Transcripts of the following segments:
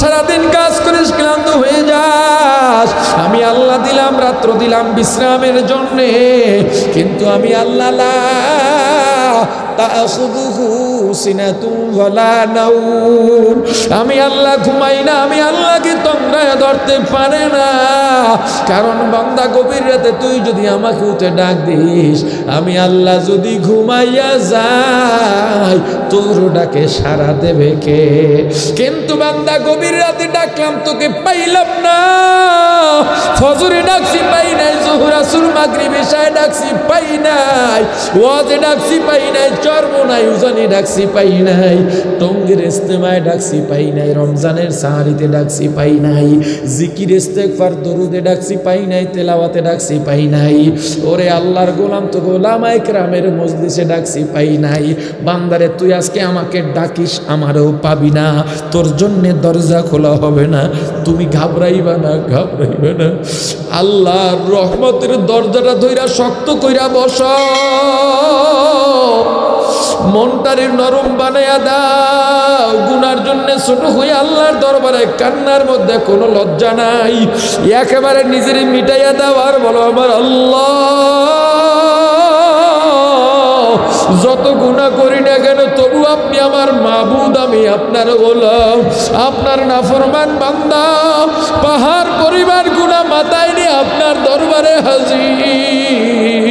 সারাদিন কাজ করিস, ক্লান্ত হয়ে যাস। আমি আল্লাহ দিলাম রাত্র, দিলাম বিশ্রামের জন্যে, কিন্তু আমি আল্লাহ লা তাখুযুহু সিনাতুন ওয়ালা নাওম, আমি আল্লাহ ঘুমাই না, আমি আল্লাহকে তন্দ্রায় ধরতে পারে না। কারণ বান্দা গভীর রাতে তুই যদি আমাকে উঠে ডাক দিস, আমি আল্লাহ যদি ঘুমাইয়া যাই, তোর ডাকে সাড়া দেবে কে? কিন্তু বান্দা গভীর রাতে ডাকলাম, তোকে পাইলাম না। ফজরে ডাকছি পাই নাই, যোহর আসর মাগরিব এশায় ডাকছি পাই নাই, ওয়াজে ডাকছি পাই নাই, চরমোনাই উজানি ডাকছি পাই নাই, টঙ্গীর ইস্তেমায় ডাকছি পাই নাই, রমজানের সাহারিতে ডাকছি পাই নাই, জিকির ইস্তেগফার দরুদে ডাকছি পাই নাই, তেলাওয়াতে ডাকছি পাই নাই। ওরে আল্লাহর গোলাম, তো ওলামায়ে কেরামের মজলিসে ডাকছি পাই নাই। বান্দারে তুই আজকে আমাকে ডাকিস, আমারও পাবি না, তোর জন্যে দরজা খোলা হবে না। তুমি ঘাবড়াইবা না, ঘাবড়াইবা না। আল্লাহর রহমতের দরজাটা ধইরা শক্ত কইরা বস, মনটারে নরম বানায়া দাও। গুনার জন্য ছোট হয়ে আল্লাহর দরবারে কান্নার মধ্যে কোনো লজ্জা নাই। একেবারে নিজের মিটাইয়া দাও আর বলো, আমার আল্লাহ, যত গুনাহ করি না কেন তবু আপনি আমার মাবুদ, আমি আপনার গোলাম, আপনার নাফরমান বান্দা। পাহাড় পরিবার গুনাহ মাথায় নিয়ে আপনার দরবারে হাজির।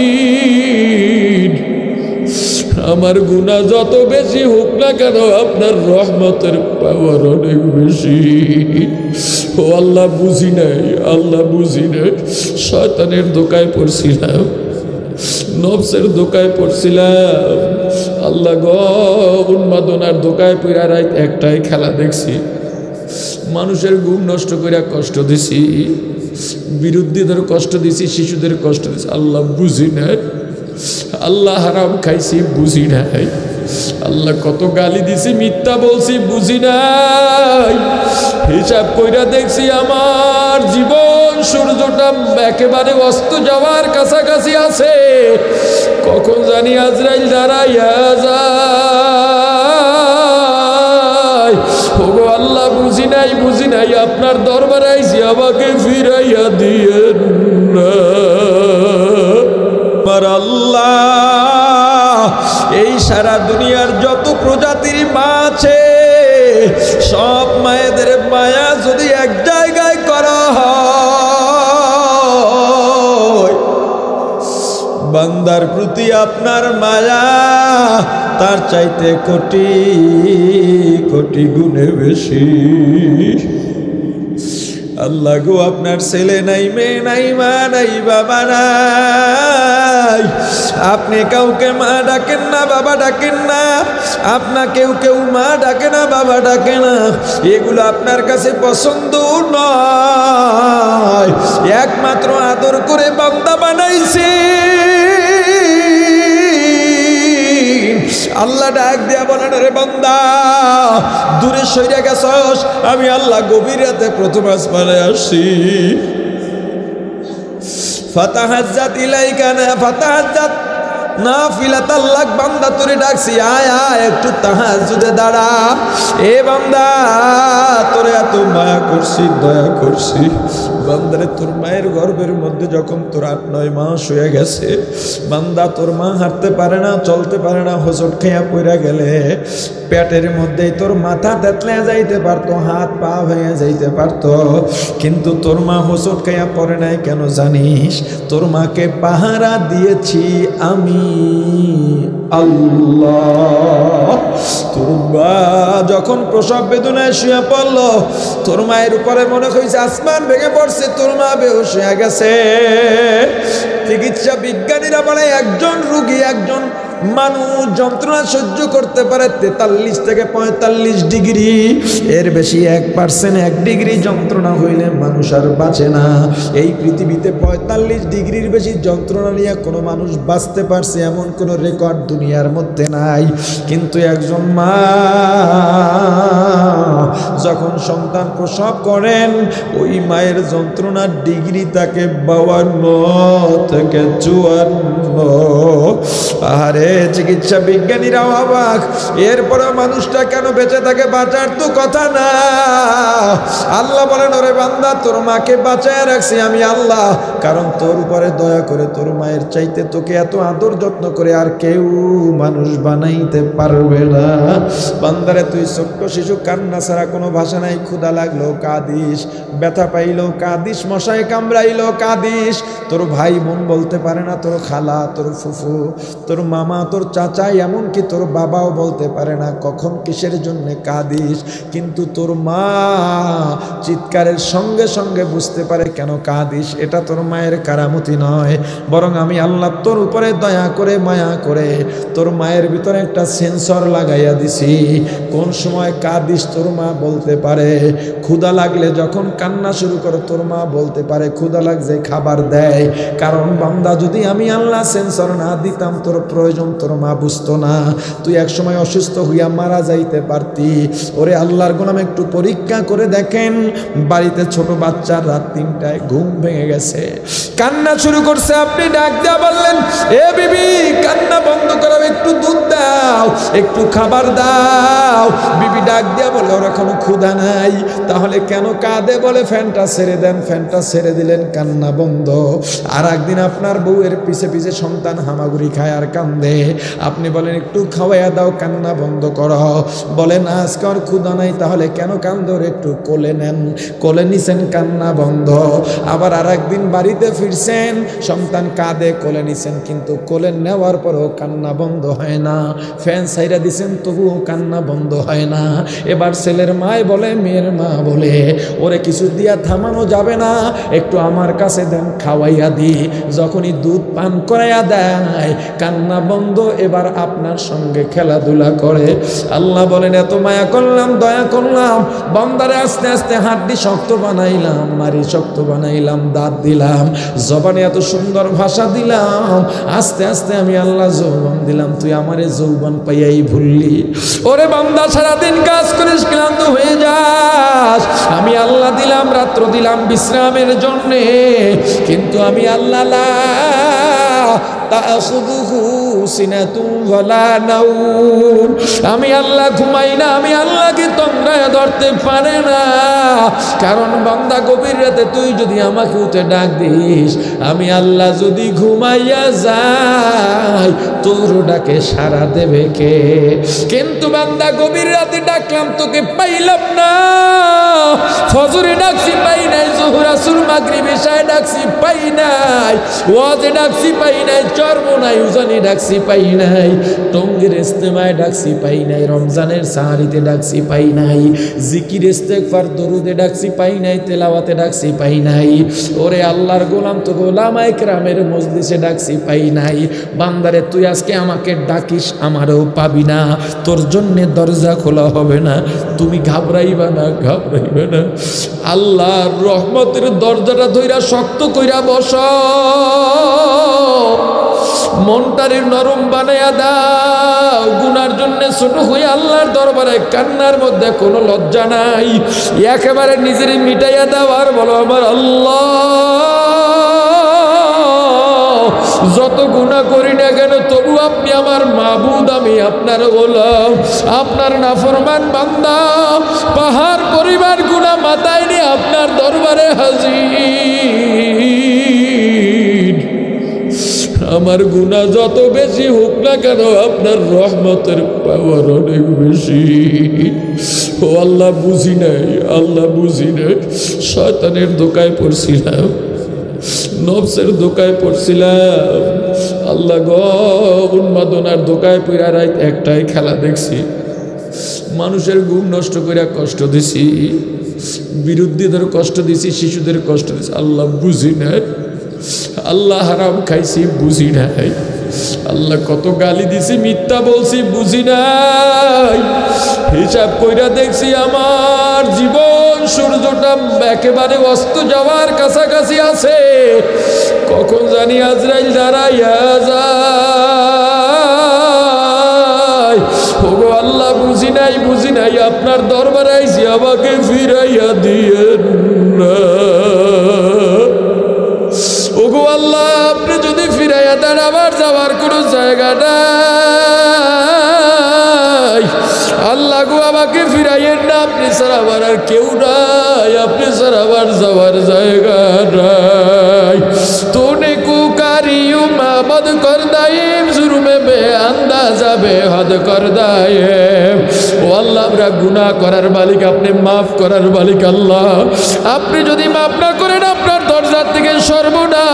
আমার গুনাহ যত বেশি হোক না কেন, আপনার রহমতের পাওয়ার অনেক বেশি। ও আল্লাহ, বুঝি নাই, আল্লাহ বুঝি নাই, শয়তানের ধোঁকায় পড়ছিলাম, নফসের ধোঁকায় পড়ছিলাম। আল্লাহ গো, উন্মাদনার ধোঁকায় পড়া রাত একটাই খেলা দেখছি, মানুষের ঘুম নষ্ট করে কষ্ট দিছি, বিরুদ্ধীদের কষ্ট দিছি, শিশুদের কষ্ট দিছি। আল্লাহ বুঝি নাই, আল্লাহ হারাম খাইছি, বুঝি নাই। আল্লাহ কত গালি দিছি, মিথ্যা বলছি, বুঝি নাই। হিসাব কইরা দেখছি আমার জীবন সূর্যটা একেবারে অস্ত যাওয়ার কাছাকাছি আছে। কখন জানি আজরাইল দাঁড়াইয়া যায়। ওগো আল্লাহ, বুঝি নাই, বুঝি নাই, আপনার দরবারে আইছি, আমাকে ফিরাইয়া দিয়েন না। আমার আল্লাহ, এই সারা দুনিয়ার যত প্রজাতির মা আছে, সব মায়েদের মায়া যদি এক জায়গায় করা হয়, বান্দার প্রতি আপনার মায়া তার চাইতে কোটি কোটি গুণে বেশি। আল্লাহ গো, আপনার ছেলে নাই, মেয়ে নাই, মা নাই, বাবা নাই, আপনি কাউকে মা ডাকেন না, বাবা ডাকেন না, আপনাকেও কেউ মা ডাকে না, বাবা ডাকে না। এগুলো আপনার কাছে পছন্দ নয়। একমাত্র আদর করে বান্দা বানাইছে। আল্লাহ ডাক দিয়া বলেন, রে বান্দা, দূরে সইরা গেছস, আমি আল্লাহ গভীর রাতে প্রথম আসমানে আসছি। ফাতাহাজ্জাত ইলাইকা না ফাতাহাজ্জাত নাফিলাতাল লাক, বান্দা তোরে ডাকছি, আয় আয় একটু তাহাজ্জুদে দাঁড়া। এ বান্দা, তোরে এত মায়া করছি, দয়া করছি। বান্দারে, তোর মায়ের গর্ভের মধ্যে যখন তোর 8-9 মাস হয়ে গেছে, বান্দা তোর মা হাঁটতে পারে না, চলতে পারে না, হোঁচট খেয়া পড়ে গেলে পেটের মধ্যেই তোর মাথা তেতলে যাইতে পারতো, হাত পা ভেঙে যাইতে পারতো, কিন্তু তোর মা হোঁচট খেয়া পড়ে নাই কেন জানিস? তোর মাকে পাহারা দিয়েছি আমি আল্লাহ। তোর মা যখন প্রসব বেদনায় শুয়ে পড়ল, তোর মায়ের উপরে মনে হয়েছে আসমান ভেঙে পড়ছে, তোর মা বেহুশ হয়ে গেছে। চিকিৎসা বিজ্ঞানীরা বলে, একজন রোগী, একজন মানুষ যন্ত্রণা সহ্য করতে পারে 43 থেকে 45 ডিগ্রি, এর বেশি 1% 1 ডিগ্রি যন্ত্রণা হইলে মানুষ আর বাঁচে না। এই পৃথিবীতে 45 ডিগ্রির বেশি যন্ত্রণা নিয়ে কোনো মানুষ বাঁচতে পারছে এমন কোনো রেকর্ড দুনিয়ার মধ্যে নাই। কিন্তু একজন মা যখন সন্তান প্রসব করেন, ওই মায়ের যন্ত্রণার ডিগ্রি তাকে 52 থেকে 54। আরে চিকিৎসা বিজ্ঞানীরাও অবাক, এরপরে মানুষটা কেন বেঁচে থাকে, বাঁচার তো কথা না। আল্লাহ বলেন, ওরে বান্দা, তোর মাকে বাঁচায় রাখছি আমি আল্লাহ, কারণ তোর উপরে দয়া করে তোর মায়ের চাইতে তোকে এত আদর যত্ন করে আর কেউ মানুষ বানাইতে পারবে না। বান্দারে, তুই ছোট্ট শিশু, কান্না ছাড়া কোনো ভাষা নাই। ক্ষুধা লাগলো কাঁদিস, ব্যথা পাইলো কাঁদিস, মশায় কামড়াইলো কাঁদিস। তোর ভাই বোন বলতে পারে না, তোর খালা, তোর ফুফু, তোর মামা, তোর চাচা, এমনকি তোর বাবাও বলতে পারে না কখন কিসের জন্য কাঁদিস। কিন্তু তোর মা চিৎকারের সঙ্গে সঙ্গে বুঝতে পারে কেন কাঁদিস। এটা তোর মায়ের কারামতি নয়, বরং আমি আল্লাহ তোর উপরে দয়া করে মায়া করে তোর মায়ের ভিতরে একটা সেন্সর লাগাইয়া দিছি। কোন সময় কাঁদিস তোর মা বলতে পারে। ক্ষুধা লাগলে যখন কান্না শুরু করে তোর মা বলতে পারে ক্ষুধা লাগছে, খাবার দেয়। কারণ বান্দা, যদি আমি আল্লাহ সেন্সর না দিতাম, তোর প্রয়োজন তোর মা বুঝতো না। তুই এক সময় অসুস্থ হইয়া মারা যাইতে পারতি। ওরে আল্লাহর গোলাম, একটু পরীক্ষা করে দেখেন, বাড়িতে ছোট বাচ্চা রাত 3টায় ঘুম ভেঙে গেছে, কান্না শুরু করছে, আপনি ডাক দিয়া বললেন, এ বিবি কান্না বন্ধ করো, একটু দুধ দাও, একটু খাবার দাও। বিবি ডাক দিয়া বলে, ওর এখনো ক্ষুধা নাই। তাহলে কেন কাঁদে? বলে ফ্যানটা ছেড়ে দেন। ফ্যানটা ছেড়ে দিলেন, কান্না বন্ধ। আর একদিন আপনার বউয়ের পিছে পিছে সন্তান হামাগুড়ি খায় আর কান্দে, আপনি বলেন একটু খাওয়াইয়া দাও, কান্না বন্ধ করো। বলেন আজকে আর ক্ষুধা নাই, তাহলে কেন কান্দে? ওর একটু কোলে নেন। কোলে নিছেন, কান্না বন্ধ। আবার আর একদিন বাড়িতে ফিরছেন, সন্তান কাঁদে, কোলে নিছেন, কিন্তু কোলে নেওয়ার পরও কান্না বন্ধ হয় না। ফ্যান ছাইরা দিছেন, তবুও কান্না বন্ধ হয় না। এবার ছেলের মায় বলে, মেয়ের মা বলে, ওরে কিছু দিয়া থামানো যাবে না, একটু আমার কাছে দেন, খাওয়াইয়া দি। যখনই দুধ পান করাইয়া দেয়, কান্না বন্ধ। এবার আপনার সঙ্গে খেলাধুলা করে। আল্লাহ বলেন, এত মায়া করলাম, দয়া করলাম, বান্দারে আস্তে আস্তে হাড্ডি শক্ত বানাইলাম, মারি শক্ত বানাইলাম, দাঁত দিলাম, জবানে এত সুন্দর ভাষা দিলাম, আস্তে আস্তে আমি আল্লাহ যৌবন দিলাম, তুই আমারে যৌবন পাইয়াই ভুললি। ওরে বান্দা, সারাদিন কাজ করিস, ক্লান্ত হয়ে যাস, আমি আল্লাহ দিলাম রাত্র দিলাম বিশ্রামের জন্যে, কিন্তু আমি আল্লাহ লা তাখুযুহু সিনাতুন ওয়ালা নাওম, আমি আল্লাহ ঘুমাই না, আমি আল্লাহকে তন্দ্রায় ধরতে পারে না। কারণ বান্দা, গভীর রাতে তুই যদি আমাকে উঠে ডাক দিস, আমি আল্লাহ যদি ঘুমাইয়া যাই, তোর ডাকে সাড়া দেবে কে? কিন্তু বান্দা, গভীর রাতে ডাকলাম, তোকে পাইলাম না। ফজরে ডাকছি, পাই নাই। যোহর, আসর, মাগরিব, ইশায় ডাকছি, পাই নাই। ওয়াজে ডাকছি, পাই নাই। চরমোনাই উজানি ডাকছি, পাই নাই। টঙ্গীর ইস্তেমায় ডাকছি, পাই নাই। রমজানের সাহারিতে ডাকছি, পাই নাই। জিকির, ইস্তেগফার, দরুদে ডাকছি, পাই নাই। তেলাওয়াতে ডাকছি, পাই নাই। ওরে আল্লাহর গোলাম, তো ওলামায়ে কেরামের মজলিসে ডাকছি, পাই নাই। বান্দারে, তুই আজকে আমাকে ডাকিস, আমারও পাবি না, তোর জন্যে দরজা খোলা হবে না। তুমি ঘাবড়াইবা না, ঘাবড়াইবা না। আল্লাহর রহমতের দরজাটা ধইরা শক্ত কইরা বস, মনটারে নরম বানাইয়া দাও। গুনার জন্য ছোট হয়ে আল্লাহর দরবারে কান্নার মধ্যে কোনো লজ্জা নাই। একেবারে নিজেরই মিটাইয়া দাও আর বলো, আমার আল্লাহ, যত গুনাহ করি না কেন, তবু আপনি আমার মাবুদ, আমি আপনার গোলাম, আপনার নাফরমান বান্দা। পাহাড় পরিমাণ গুনাহ মাথায় নিয়ে আপনার দরবারে হাজির। আমার গুনাহ যত বেশি হোক না কেন, আপনার রহমতের পাওয়ার অনেক বেশি। ও আল্লাহ, বুঝি নাই, আল্লাহ বুঝি নাই, শয়তানের ধোকায় পড়ছিলাম, নফসের ধোকায় পড়ছিলাম। আল্লাহ গো, উন্মাদনার ধোকায় পড়া রাত একটাই খেলা দেখছি, মানুষের ঘুম নষ্ট করে কষ্ট দিছি, বিরোধীদের কষ্ট দিছি, শিশুদের কষ্ট দিছি। আল্লাহ বুঝি নাই, আল্লাহ হারাম খাইছি, বুঝি নাই। আল্লাহ কত গালি দিছি, মিথ্যা বলছি, বুঝি নাই। হিসাব কইরা দেখছি, আমার জীবন সূর্যটা একেবারে অস্ত যাওয়ার কাছাকাছি আছে। কখন জানি আজরাইল দাঁড়াইয়া যায়। ওগো আল্লাহ, বুঝি নাই, বুঝি নাই, আপনার দরবারে আইছি, আমাকে ফিরাইয়া দিয়েন না। ওগো আল্লাহ, আপনি যদি ফিরাইয়া দেন, আমার যাওয়ার কোনো জায়গা নাই। আল্লাহ গো আমাকে ফিরাইয়েন না, আপনি ছাড়া আমার আর কেউ নাই, আপনি ছাড়া আমার যাওয়ার জায়গা নাই। তোনে কুকারিউ মাবদ কর দাইম জুরমে বে আন্দাজা বে হদ কর দাইম। ও আল্লাহ, আমরা গুনাহ করার মালিক, আপনি মাফ করার মালিক। আল্লাহ, আপনি যদি মাফ না করেন আপনার দরজার থেকে সর্বনা।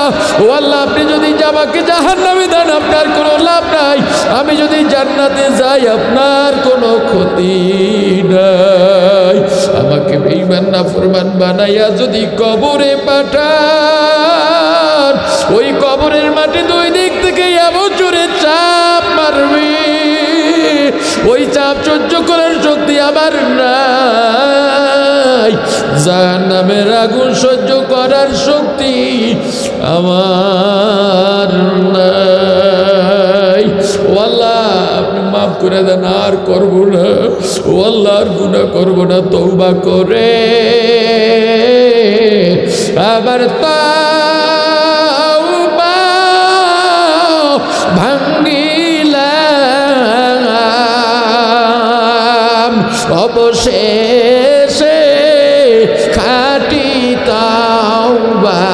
ও আল্লাহ, আপনি যদি আমাকে জাহান্নামে দেন আপনার কোনো লাভ নাই, আমি যদি জান্নাতে যাই আপনার কোনো ক্ষতি নাই। আমাকে বেঈমান নাফরমান বানাইয়া যদি কবরে পাঠান, ওই কবরের মাটি দুই দিক থেকে এমন জোরে চাপ মারবে, ওই চাপ সহ্য করার শক্তি আমার নাই। জাহান্নামের আগুন সহ্য করার শক্তি আমার নাই। ও আল্লাহ, আপনি মাফ করে দেন, আর করবো না। ও আল্লাহ, আর গুনাহ করবো না, তওবা করে আবার তওবা ভাঙিলাম, অবশেষে খাঁটি তওবা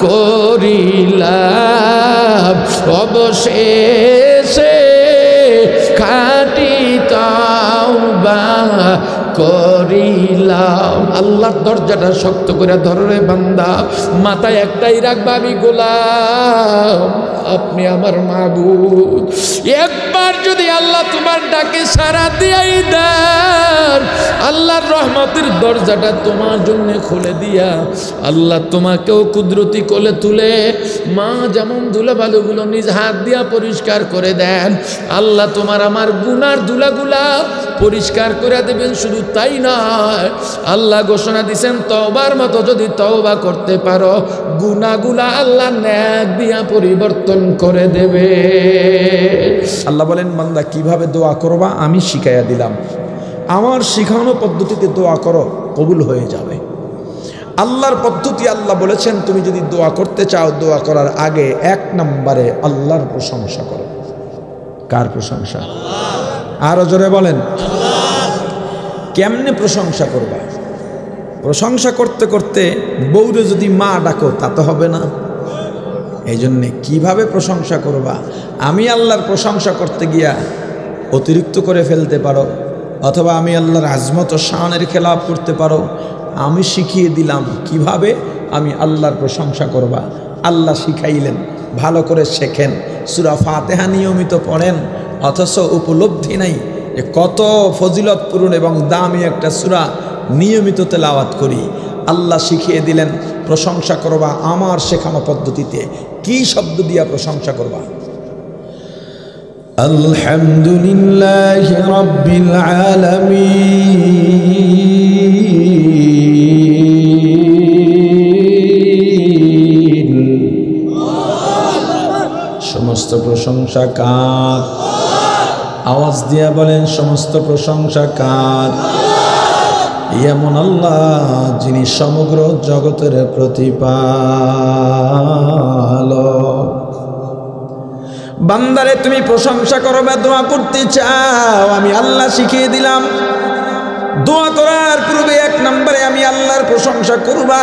করিলাম, অবশেষে খাঁটি তওবা করিলাম। আল্লাহর দরজাটা শক্ত করে ধরে বান্দা, মাথায় একটাই রাখবা, আমি গোলাম, আপনি আমার মাবুদ। একবার যদি আল্লাহ তোমার ডাকে সাড়া দিয়াই দেন, আল্লাহর রহমতের দরজাটা তোমার জন্য খুলে দিয়া আল্লাহ তোমাকেও কুদরতি কোলে তুলে, মা যেমন ধুলাবালুগুলো নিজ হাত দিয়া পরিষ্কার করে দেন, আল্লাহ তোমার আমার গুনার ধুলাগুলা পরিষ্কার করে দেবেন। শুধু তাই নয়, আল্লাহ ঘোষণা দিয়েছেন তওবার মতো যদি তওবা করতে পারো, গুনাহগুলা আল্লাহ নেক দিয়া পরিবর্তন করে দেবে। আল্লাহ বলেন, বান্দা কিভাবে দোয়া করবা আমি শিখাইয়া দিলাম, আমার শিখানো পদ্ধতিতে দোয়া করো, কবুল হয়ে যাবে। আল্লাহর পদ্ধতি আল্লাহ বলেছেন, তুমি যদি দোয়া করতে চাও, দোয়া করার আগে 1 নম্বরে আল্লাহর প্রশংসা করো। কার প্রশংসা? আরো জোরে বলেন। কেমনে প্রশংসা করবা? প্রশংসা করতে করতে বউরে যদি মা ডাকো তা তো হবে না। এই জন্যে কীভাবে প্রশংসা করবা? আমি আল্লাহর প্রশংসা করতে গিয়া অতিরিক্ত করে ফেলতে পারো, অথবা আমি আল্লাহর আজমত ও শানের খেলাফ করতে পারো। আমি শিখিয়ে দিলাম কিভাবে আমি আল্লাহর প্রশংসা করবা। আল্লাহ শিখাইলেন, ভালো করে শেখেন। সূরা ফাতিহা নিয়মিত পড়েন, অথচ উপলব্ধি নাই যে কত ফজিলতপূর্ণ এবং দামি একটা সূরা নিয়মিত তেলাওয়াত করি। আল্লাহ শিখিয়ে দিলেন প্রশংসা করবা আমার শেখানো পদ্ধতিতে। কি শব্দ দিয়া প্রশংসা করবা? আলহামদুলিল্লাহি রাব্বিল আলামিন। সমস্ত প্রশংসা কার? আওয়াজ দিয়া বলেন, সমস্ত প্রশংসা কার? এমন আল্লাহ যিনি সমগ্র জগতের প্রতিপালক। বান্দারে তুমি প্রশংসা করো বা দোয়া করতে চাও, আমি আল্লাহ শিখিয়ে দিলাম। দোয়া করার পূর্বে 1 নম্বরে আমি আল্লাহর প্রশংসা করবা।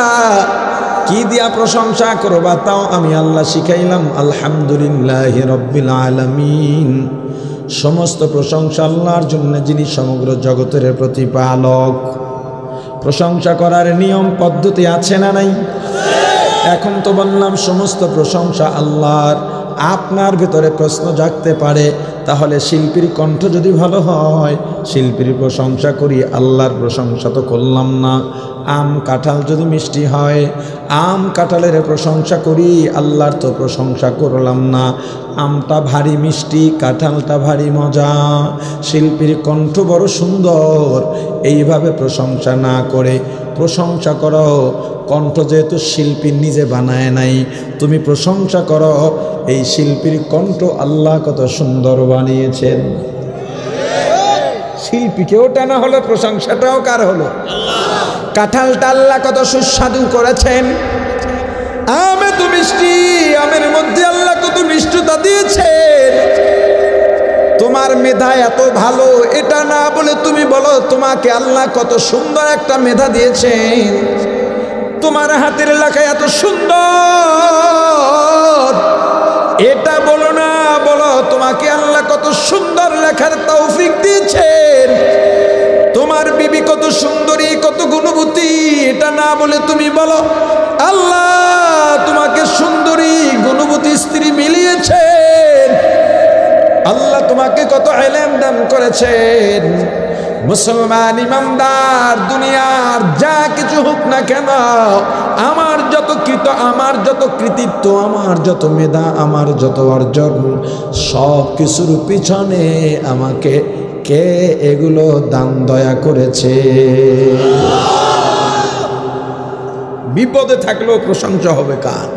কি দিয়া প্রশংসা করবা তাও আমি আল্লাহ শিখাইলাম। আলহামদুলিল্লাহি রাব্বিল আলামিন। সমস্ত প্রশংসা আল্লাহর জন্য যিনি সমগ্র জগতের প্রতিপালক। প্রশংসা করার নিয়ম পদ্ধতি আছে না নাই? এখন তো বললাম সমস্ত প্রশংসা আল্লাহর। আপনার ভিতরে প্রশ্ন জাগতে পারে, তাহলে শিল্পীর কণ্ঠ যদি ভালো হয় শিল্পীর প্রশংসা করি, আল্লাহর প্রশংসা তো করলাম না। আম কাঁঠাল যদি মিষ্টি হয়, আম কাঁঠালের প্রশংসা করি, আল্লাহর তো প্রশংসা করলাম না। আমটা ভারী মিষ্টি, কাঁঠালটা ভারী মজা। শিল্পীর কণ্ঠ বড় সুন্দর, এইভাবে প্রশংসা না করে প্রশংসা করো। কণ্ঠ যেহেতু শিল্পী নিজে বানায় নাই, তুমি প্রশংসা করো এই শিল্পীর কণ্ঠ আল্লাহ কত সুন্দর বানিয়েছেন। শিল্পীকেও টানা হলো, প্রশংসাটাও কার হলো? কাঁঠালটা আল্লাহ কত সুস্বাদু করেছেন। আমে তো মিষ্টি, আমের মধ্যে আল্লাহ কত মিষ্টতা দিয়েছেন। তোমার তোমার মেধা এত ভালো, এটা না বলে তুমি বলো তোমাকে আল্লাহ কত সুন্দর একটা মেধা দিয়েছেন, তোমার হাতের লেখা এত সুন্দর, এটা বলো না, বলো তোমাকে আল্লাহ কত সুন্দর লেখার তৌফিক দিয়েছেন, তোমার বিবি কত সুন্দরী, কত গুণবতী, এটা না বলে তুমি বলো আল্লাহ তোমাকে সুন্দরী গুণবতী স্ত্রী মিলিয়েছেন, আল্লাহ তোমাকে কত ইলম দান করেছেন। মুসলমান ইমানদার, দুনিয়ার যা কিছু হোক না কেন, আমার যত কৃতিত্ব, আমার যত মেধা, আমার যত অর্জন, সব কিছুর পিছনে আমাকে কে এগুলো দান দয়া করেছে। বিপদে থাকলেও প্রশংসা হবে কার?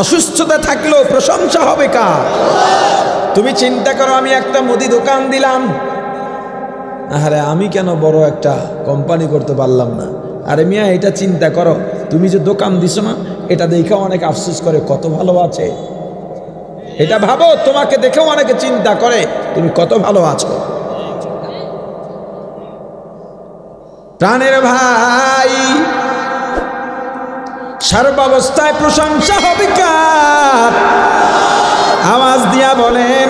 অসুস্থতা থাকলেও প্রশংসা হবে কার? তুমি চিন্তা করো, আমি একটা মুদি দোকান দিলাম, আরে আমি কেন বড় একটা কোম্পানি করতে পারলাম না? আরে মিয়া, এটা চিন্তা করো, তুমি যে দোকান দিছো না, এটা দেখেও অনেকে আফসোস করে কত ভালো আছে। এটা ভাবো, তোমাকে দেখেও অনেকে চিন্তা করে তুমি কত ভালো আছো। প্রাণের ভাই, সর্বাবস্থায় প্রশংসা হবে কার? আওয়াজ দিয়া বলেন।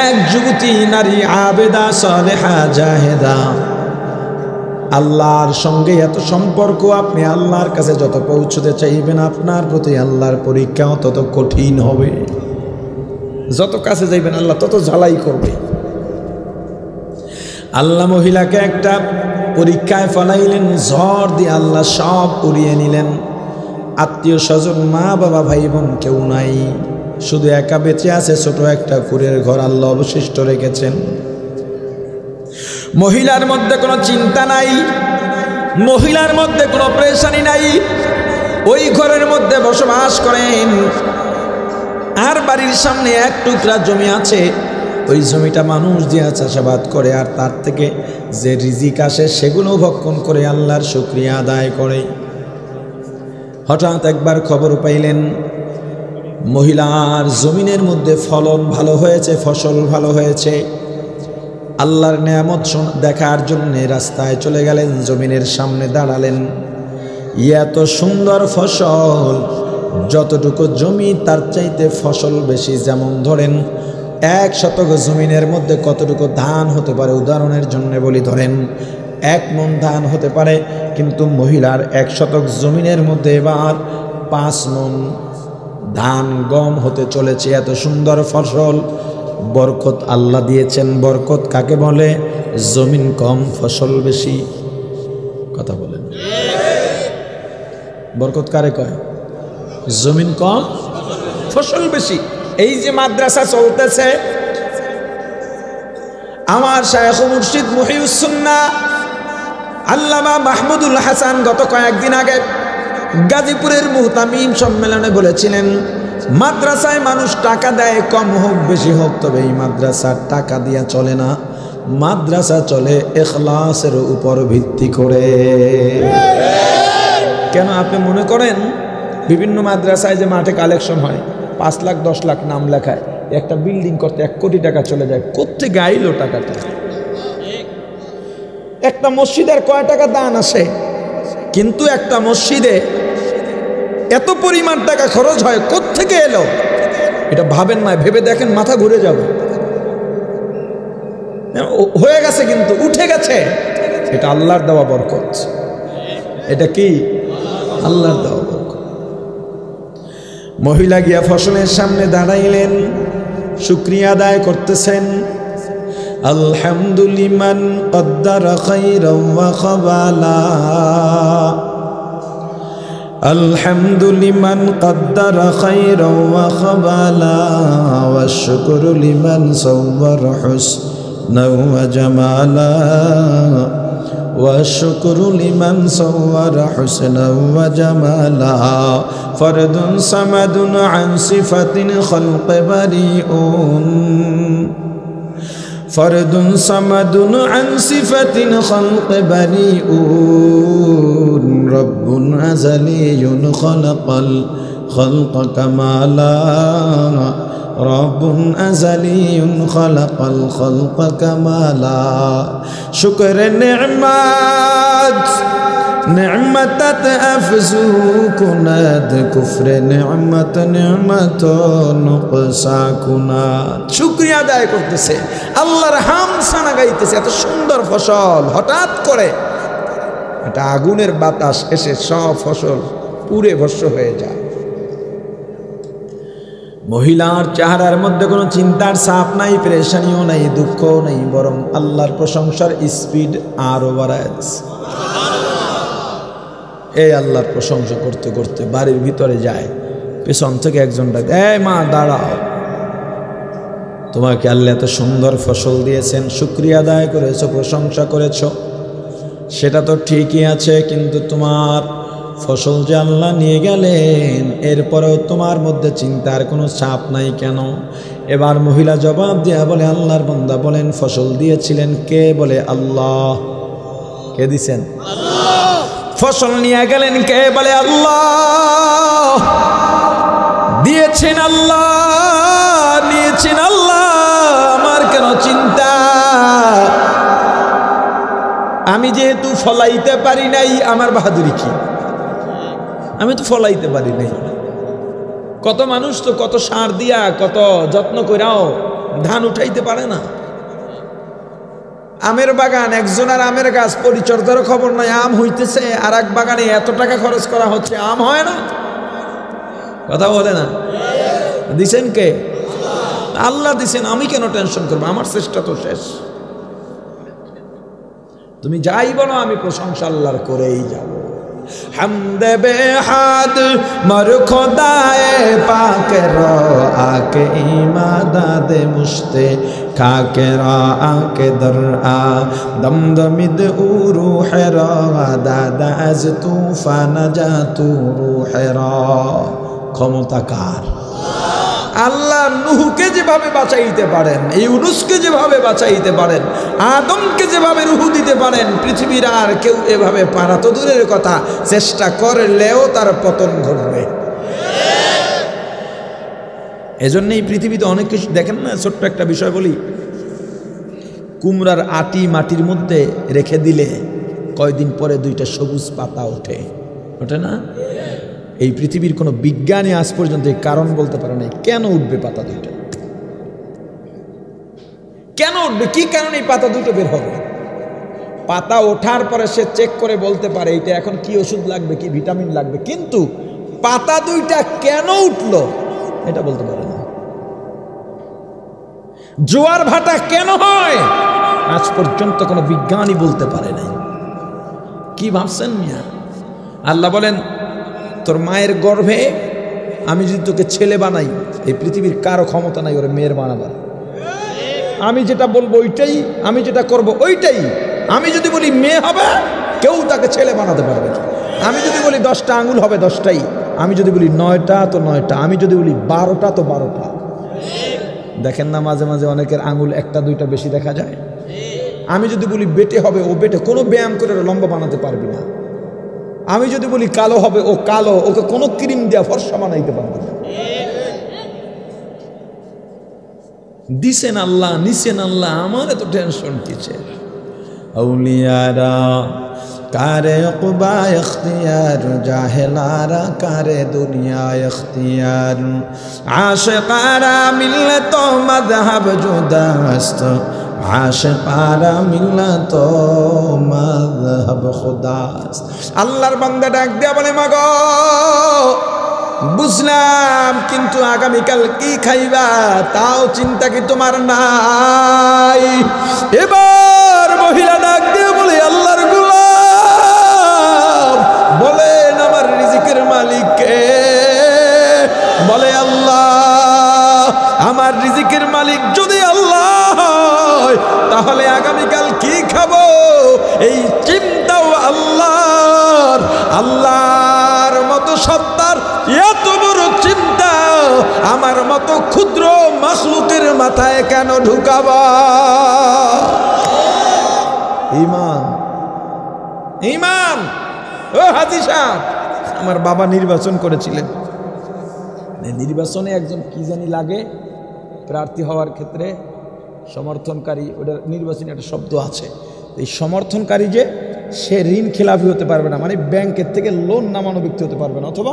এক যুবতী নারী আবেদা সালেহা জাহেদা, আল্লাহর সঙ্গে এত সম্পর্ক, আপনি আল্লাহর কাছে যত পৌঁছতে চাইবেন, আপনার প্রতি আল্লাহর পরীক্ষাও তত কঠিন হবে। যত কাছে যাইবেন আল্লাহ তত ঝালাই করবে। আল্লাহ মহিলাকে একটা পরীক্ষায় ফলাইলেন, ঝড় দিয়ে আল্লাহ সব উড়িয়ে নিলেন। আত্মীয় স্বজন, মা বাবা, ভাই বোন কেউ নাই, শুধু একা বেঁচে আছে ছোট একটা কুড়ের ঘর আল্লাহ অবশিষ্ট রেখেছেন। মহিলার মধ্যে কোনো চিন্তা নাই, মহিলার মধ্যে কোনো পেরেশানি নাই, ওই ঘরের মধ্যে বসবাস করেন। আর বাড়ির সামনে এক টুকরা জমি আছে, ওই জমিটা মানুষ দিয়ে চাষাবাদ করে, আর তার থেকে যে রিজিক আসে সেগুলো ভক্ষণ করে আল্লাহর শুকরিয়া আদায় করে। হঠাৎ একবার খবর পাইলেন মহিলার জমিনের মধ্যে ফলন ভালো হয়েছে, ফসল ভালো হয়েছে। আল্লাহর নেয়ামত দেখার জন্যে রাস্তায় চলে গেলেন, জমিনের সামনে দাঁড়ালেন। এত সুন্দর ফসল, যতটুকু জমি তার চাইতে ফসল বেশি। যেমন ধরেন 1 শতক জমিনের মধ্যে কতটুকু ধান হতে পারে, উদাহরণের জন্য বলি, ধরেন 1 মণ ধান হতে পারে, কিন্তু মহিলার 1 শতক জমিনের মধ্যে এবার 5 মণ ধান গম হতে চলেছে। এত সুন্দর ফসল, বরকত আল্লাহ দিয়েছেন। বরকত কাকে বলে? জমিন কম ফসল বেশি। কথা বলেন, বরকত কারে কয়? জমিন কম ফসল বেশি। এই যে মাদ্রাসা চলতেছে, আমার শায়খ মুর্শিদ মুহিউস সুন্নাহ আল্লামা মাহমুদুল হাসান গত কয়েকদিন আগে গাজীপুরের মুহতামিম সম্মেলনে বলেছিলেন, মাদ্রাসায় মানুষ টাকা দেয়, কম হোক বেশি হোক, তবে এই মাদ্রাসার টাকা দিয়া চলে না, মাদ্রাসা চলে ইখলাসের উপর ভিত্তি করে। কেন আপনি মনে করেন বিভিন্ন মাদ্রাসায় যে মাঠে কালেকশন হয়, 5 লাখ 10 লাখ নাম লেখায়, একটা বিল্ডিং করতে 1 কোটি টাকা চলে যায়, কোত্থেকে আইলো টাকাটা? একটা মসজিদের কয় টাকা দান আসে, কিন্তু একটা মসজিদে এত পরিমাণ টাকা খরচ হয়, কোত্থেকে এলো? এটা ভাবেন না, ভেবে দেখেন, মাথা ঘুরে যাবে। হয়ে গেছে, কিন্তু উঠে গেছে, এটা আল্লাহর দেওয়া বরকত। এটা কি? আল্লাহর দেওয়া বরকত। মহিলা গিয়া ফসলের সামনে দাঁড়াইলেন, শুকরিয়া আদায় করতেছেন। আলহামদুলিমান কদ্দারা খাইরাও ওয়া খাবালা, আলহামদুলিমান কদ্দারা খাইরাও ওয়া খাবালা, ওয়া শুকরু লিমান সাওয়ারা হুসনাও ওয়া জামালা, ওয়া শুকরু লিমান সাওয়ারা হুসনাও ওয়া জামালা, ফরদুন সামাদুন আন সিফাতিন খালক বারিউন, ফরদুন সামাদুন আন সিফাতিন খালক বারিউন, রব্বুন আযালিয়ুন খালাকাল খালকা কামালা, রব্বুন আযালিয়ুন খালাকাল খালকা কামালা শুকরে নেমাত নেমাতাত আফজু কুনাদ কুফরে নেমাত নেমাত নুকসা কুনাদ শুকরিয়া আদায় করতেছে, আল্লাহর হামসানা গাইতেছে। এত সুন্দর ফসল, হঠাৎ করে একটা আগুনের বাতাস এসে সব ফসল পুড়ে ভস্ম হয়ে যায়। মহিলার চেহারার মধ্যে কোনো চিন্তার ছাপ নাই, পেরেশানিও নাই, দুঃখও নাই, বরং আল্লাহর প্রশংসার স্পিড আরো বাড়ায় দিচ্ছে। এই আল্লাহর প্রশংসা করতে করতে বাড়ির ভিতরে যায়, পেছন থেকে একজন ডাকে, এই মা দাঁড়াও, তোমাকে আল্লাহ এত সুন্দর ফসল দিয়েছেন, শুকরিয়া আদায় করেছো, প্রশংসা করেছো, সেটা তো ঠিকই আছে, কিন্তু তোমার ফসল যে আল্লাহ নিয়ে গেলেন এরপরেও তোমার মধ্যে চিন্তার কোনো ছাপ নাই কেন? এবার মহিলা জবাব দেয়া বলে, আল্লাহর বান্দা বলেন ফসল দিয়েছিলেন কে? বলে আল্লাহ। কে দিছেন? আল্লাহ। ফসল নিয়ে গেলেন কে? বলে আল্লাহ। দিয়েছেন আল্লাহ, নিয়েছেন আল্লাহ, আমার কেন চিন্তা? আমি যেহেতু ফলাইতে পারি নাই, আমার বাহাদুরি কি? আমি তো ফলাইতে পারি নাই। কত মানুষ তো কত সার দিয়া কত যত্ন কইরাও ধান উঠাইতে পারে না। আমের বাগান, একজনের আমের গাছ পরিচর্যার খবর নাই, আম হইতেছে, আর এক বাগানে এত টাকা খরচ করা হচ্ছে, আম হয় না। কথা বলে না? দিছেন কে? আল্লাহ দিছেন, আমি কেন টেনশন করবো? আমার চেষ্টা তো শেষ। তুমি যাই বলো, আমি প্রশংসা আল্লাহর করেই যাব। হামদে বেহাদ মর খোদায়ে পাক রা আকে ইমাদাদে মুশতে খাকে রা আকে দর আ দমদমিদ উরুহ রা দাদা আজ তুফান জাতু রুহ রা। ক্ষমতাকার আল্লাহ নূহকে যেভাবে বাঁচাইতে পারেন, ইউনূসকে যেভাবে বাঁচাইতে পারেন, আদমকে যেভাবে রূহ দিতে পারেন, পৃথিবীর আর কেউ এভাবে পারা তো দূরের কথা, চেষ্টা করলেও তার পতন ঘটবে। এজন্যই পৃথিবীতে অনেক কিছু দেখেন না। ছোট্ট একটা বিষয় বলি, কুমড়ার আটি মাটির মধ্যে রেখে দিলে কয়দিন পরে দুইটা সবুজ পাতা ওঠে, ওঠে না? এই পৃথিবীর কোনো বিজ্ঞানী আজ পর্যন্ত এই কারণ বলতে পারে নাই কেন উঠবে পাতা দুইটা, কেন উঠবে, কি কারণে এই পাতা দুটো বের হবে। পাতা ওঠার পরে সে চেক করে বলতে পারে এটা এখন কি ওষুধ লাগবে, কি ভিটামিন লাগবে, কিন্তু পাতা দুইটা কেন উঠলো এটা বলতে পারে না। জোয়ার ভাটা কেন হয় আজ পর্যন্ত কোনো বিজ্ঞানী বলতে পারে নাই। কি ভাবছেন মিয়া? আল্লাহ বলেন, তোর মায়ের গর্ভে আমি যদি তোকে ছেলে বানাই, এই পৃথিবীর কারো ক্ষমতা নাই ওরে মেয়ের বানাবার। আমি যেটা বলবো ওইটাই, আমি যেটা করব ওইটাই। আমি যদি বলি মেয়ে হবে, কেউ তাকে ছেলে বানাতে পারবে না। আমি যদি বলি 10টা আঙুল হবে 10টাই, আমি যদি বলি 9টা তো 9টা, আমি যদি বলি 12টা তো 12টা। দেখেন না মাঝে মাঝে অনেকের আঙুল 1টা 2টা বেশি দেখা যায়। আমি যদি বলি বেটে হবে, ও বেটে, কোনো ব্যায়াম করে লম্বা বানাতে পারবি না। আমি যদি বলি কালো হবে, ও কালো, ওকে কোনো ক্রিম দেওয়া ফর্সা বানাইতে পারবে না। দিছেন আল্লাহ, নিছেন আল্লাহ, আমার এত টেনশন কিসের? আউলিয়ারা কারে কুবা ইখতিয়ার, জাহেলারা কারে দুনিয়া ইখতিয়ার, আশিকারা মিল্লাত মাযহাব জুদাস্ত, আশিকারা মিল্লাত মাযহাব খুদাস্ত। আল্লাহর বান্দা ডাক দিয়া বলে, মাগো বুঝলাম, কিন্তু আগামীকাল কি খাইবা তাও চিন্তা কি তোমার নাই? এবার মহিলা ডাক দিয়ে বলে, আল্লাহর গোলাম বলেন আমার রিজিকের মালিক কে? বলে আল্লাহ। আমার রিজিকের মালিক যদি আল্লাহ হয়, তাহলে আগামীকাল কি খাবো এই চিন্তাও আল্লাহর। আল্লাহর মতো সত্তার এত বড় চিন্তা আমার মতো ক্ষুদ্র মাখলুকের মাথায় কেন ঢুকাবা? ঈমান, ঈমান। ও হাজী সাহেব, আমার বাবা নির্বাচন করেছিলেন, নির্বাচনে একজন কি জানি লাগে, প্রার্থী হওয়ার ক্ষেত্রে সমর্থনকারী, ওটা নির্বাচনী একটা শব্দ আছে। এই সমর্থনকারী যে সে ঋণ খেলাপি হতে পারবে না, মানে ব্যাংকের থেকে লোন নামানো ব্যক্তি হতে পারবে না, অথবা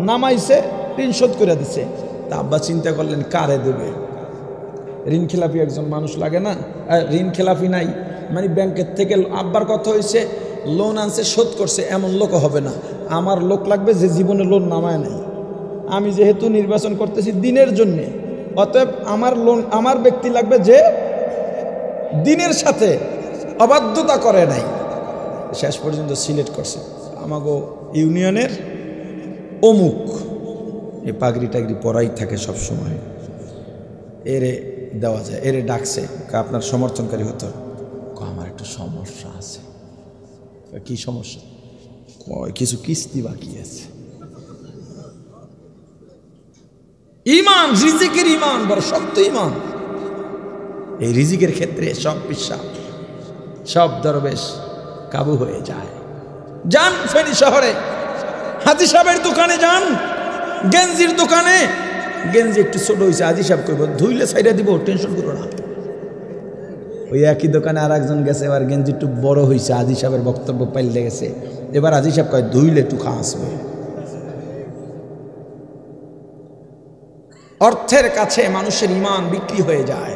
নামাইছে ঋণ শোধ করে দিছে। তা আব্বা চিন্তা করলেন কারে দেবে? ঋণ খেলাপি একজন মানুষ লাগে না? ঋণ খেলাপি নাই মানে ব্যাংকের থেকে আব্বার কথা হয়েছে লোন আনছে শোধ করছে, এমন লোক হবে না। আমার লোক লাগবে যে জীবনে লোন নামায় নাই। আমি যেহেতু নির্বাচন করতেছি দিনের জন্যে, অতএব আমার লোন, আমার ব্যক্তি লাগবে যে দিনের সাথে অবাধ্যতা করে নাই। শেষ পর্যন্ত সিলেক্ট করছে আমাগো ইউনিয়নের অমুক, এই পাগড়ি টাগড়ি পরাই থাকে সব সময়, এরে দেওয়া যায়। এরে ডাকছে, আপনার সমর্থনকারী হতো। আমার একটু সমস্যা আছে। কি সমস্যা? কিছু কিস্তি বাকি আছে। ইমান, রিজিকের ইমান বড় শক্ত ইমান। এই রিজিকের ক্ষেত্রে সব বিশ্বাস, সব দরবেশ কাবু হয়ে যায়। যান ফেনী শহরে হাজি সাহেবের দোকানে যান, গেঞ্জির দোকানে। গেঞ্জি একটু ছোট হয়েছে, হাজি সাহেব কইব ধুইলে সাইডা দিব, টেনশন করো না। ওই একই দোকানে আর একজন গেছে, এবার গেঞ্জি একটু বড় হয়েছে, হাজি সাহেবের বক্তব্য পাল্টে গেছে। এবার হাজি সাহেব কয় ধুইলে একটু খাওয়াসবে। অর্থের কাছে মানুষের ইমান বিক্রি হয়ে যায়।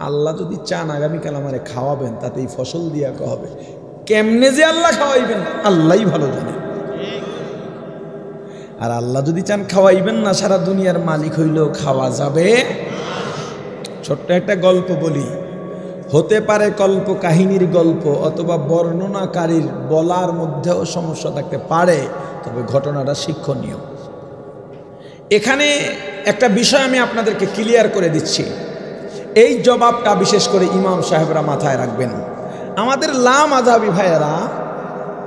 আল্লাহ যদি চান আগামীকাল আমারে খাওয়াবেন, তাতে এই ফসল দিয়া হবে। কেমনে যে আল্লাহ খাওয়াইবেন আল্লাহই ভালো জানেন। আর আল্লাহ যদি চান খাওয়াইবেন না, সারা দুনিয়ার মালিক হইলেও খাওয়া যাবে। ছোট্ট একটা গল্প বলি, হতে পারে কল্প কাহিনীর গল্প, অথবা বর্ণনাকারীর বলার মধ্যেও সমস্যা থাকতে পারে, তবে ঘটনাটা শিক্ষণীয়। এখানে একটা বিষয় আমি আপনাদেরকে ক্লিয়ার করে দিচ্ছি, এই জবাবটা বিশেষ করে ইমাম সাহেবরা মাথায় রাখবেন। আমাদের লামাযহাবী ভাইয়েরা